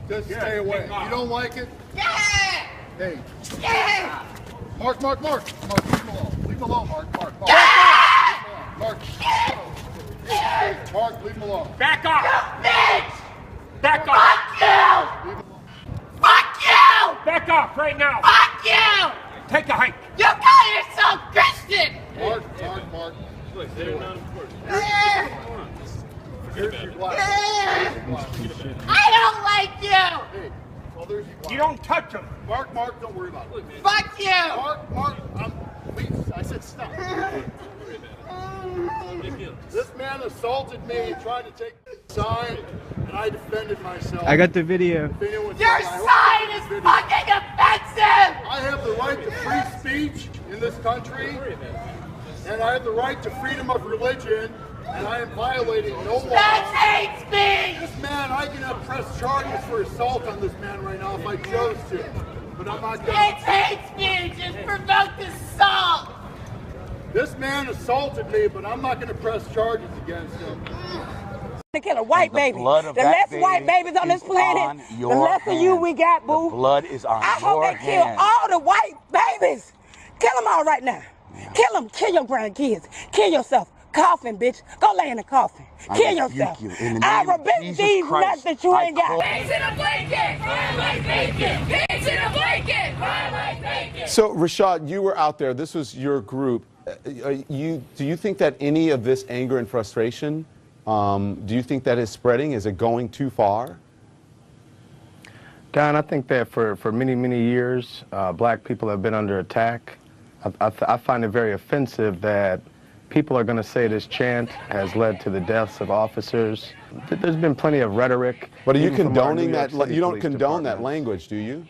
Just stay away. You don't like it? Yeah! Hey. Yeah! Mark, leave him alone. Leave him alone, Mark. Yeah! Mark, leave him alone. Back off! You bitch! Back off! Fuck you! Leave him alone. Fuck you! Back off right now! Fuck you! Take a hike! You call yourself Christian! Mark. Stay away. Here's your glass. I don't like you! Hey, well, there's your glass. You don't touch him! Mark, don't worry about it. Fuck you! Mark, please, I said stop. This man assaulted me, tried to take the sign, and I defended myself. I got the video. Your sign is fucking offensive! I have the right to free speech in this country, and I have the right to freedom of religion, and I am violating no law. That's hate speech! This man, I can press charges for assault on this man right now if I chose to, but I'm not going It's hate speech! It's provoked assault! This man assaulted me, but I'm not going to press charges against him. To kill a white baby. The less white babies on this planet, the less of you we got, boo. The blood is on I hope they kill all the white babies. Kill them all right now. Kill them. Kill your grandkids. Kill yourself. Coffin, bitch. Go lay in a coffin. Kill yourself. I rebuke these nuts that you ain't got. Pigs in a blanket! Fire like bacon! Pigs in a blanket! Fire like bacon! So, Rashad, you were out there. This was your group. Do you think that any of this anger and frustration, do you think that is spreading? Is it going too far? Don, I think that for many, many years, black people have been under attack. I find it very offensive that people are going to say this chant has led to the deaths of officers. There's been plenty of rhetoric. But are you condoning that? You don't condone that language, do you?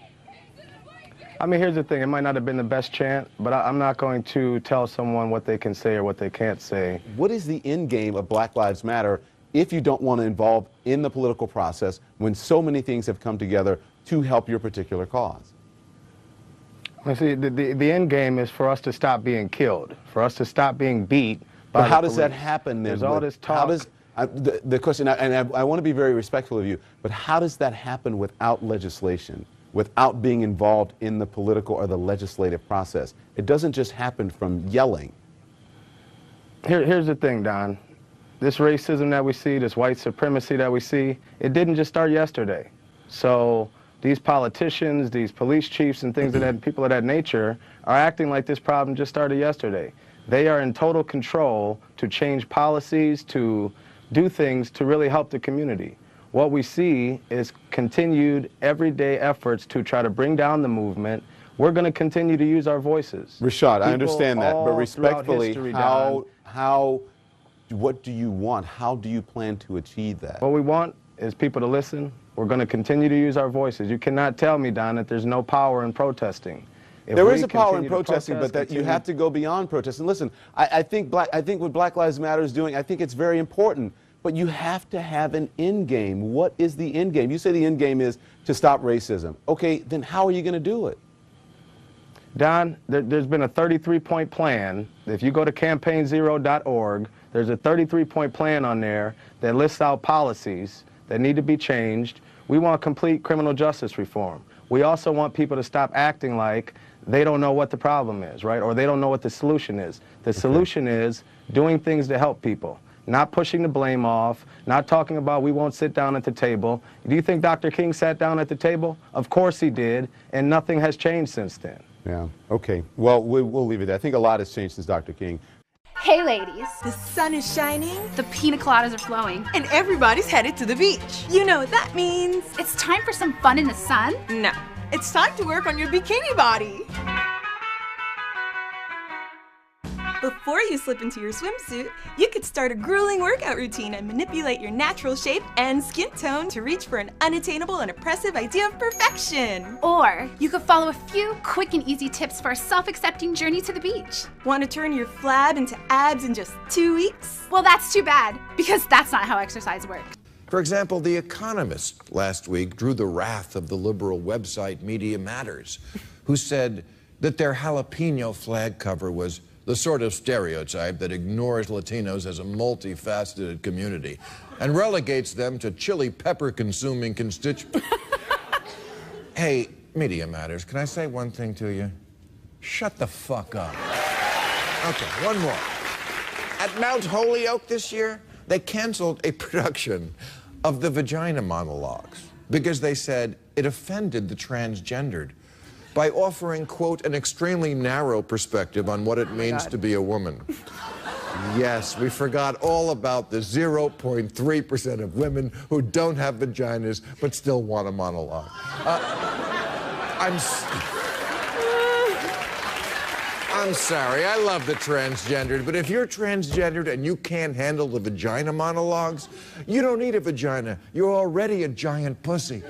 I mean, here's the thing. It might not have been the best chant, but I'm not going to tell someone what they can say or what they can't say. What is the end game of Black Lives Matter if you don't want to involve in the political process when so many things have come together to help your particular cause? You see, the end game is for us to stop being killed, for us to stop being beat by But how the does that police. happen then? There's all this talk. How does, the question, and I want to be very respectful of you, but how does that happen without legislation, without being involved in the political or the legislative process? It doesn't just happen from yelling. Here's the thing, Don. This racism that we see, this white supremacy that we see, it didn't just start yesterday. So these politicians, these police chiefs and things of that, people of that nature are acting like this problem just started yesterday. They are in total control to change policies, to do things to really help the community. What we see is continued everyday efforts to try to bring down the movement. We're going to continue to use our voices. Rashad, I understand that, but respectfully, history, what do you want? How do you plan to achieve that? What we want is people to listen. We're going to continue to use our voices. You cannot tell me, Don, that there's no power in protesting. There is a power in protesting, but that you have to go beyond protesting. Listen, I think what Black Lives Matter is doing, I think it's very important, but you have to have an end game. What is the end game? You say the end game is to stop racism. Okay, then how are you going to do it? Don, there's been a 33-point plan. If you go to campaignzero.org, there's a 33-point plan on there that lists out policies that need to be changed. We want complete criminal justice reform. We also want people to stop acting like they don't know what the problem is, right? Or they don't know what the solution is. The solution is doing things to help people, not pushing the blame off, not talking about we won't sit down at the table. Do you think Dr. King sat down at the table? Of course he did, and nothing has changed since then. Yeah, okay. Well, we'll leave it there. I think a lot has changed since Dr. King. Hey ladies, the sun is shining, the pina coladas are flowing, and everybody's headed to the beach. You know what that means. It's time for some fun in the sun? No, it's time to work on your bikini body. Before you slip into your swimsuit, you could start a grueling workout routine and manipulate your natural shape and skin tone to reach for an unattainable and oppressive idea of perfection. Or you could follow a few quick and easy tips for a self-accepting journey to the beach. Want to turn your flab into abs in just 2 weeks? Well, that's too bad, because that's not how exercise works. For example, The Economist last week drew the wrath of the liberal website Media Matters, who said that their jalapeno flag cover was the sort of stereotype that ignores Latinos as a multifaceted community and relegates them to chili pepper consuming constituents. Hey, Media Matters, can I say one thing to you? Shut the fuck up. Okay, one more. At Mount Holyoke this year, they canceled a production of the Vagina Monologues because they said it offended the transgendered by offering, quote, an extremely narrow perspective on what it means to be a woman. Yes, we forgot all about the 0.3% of women who don't have vaginas but still want a monologue. I'm sorry, I love the transgendered, but if you're transgendered and you can't handle the vagina monologues, you don't need a vagina. You're already a giant pussy.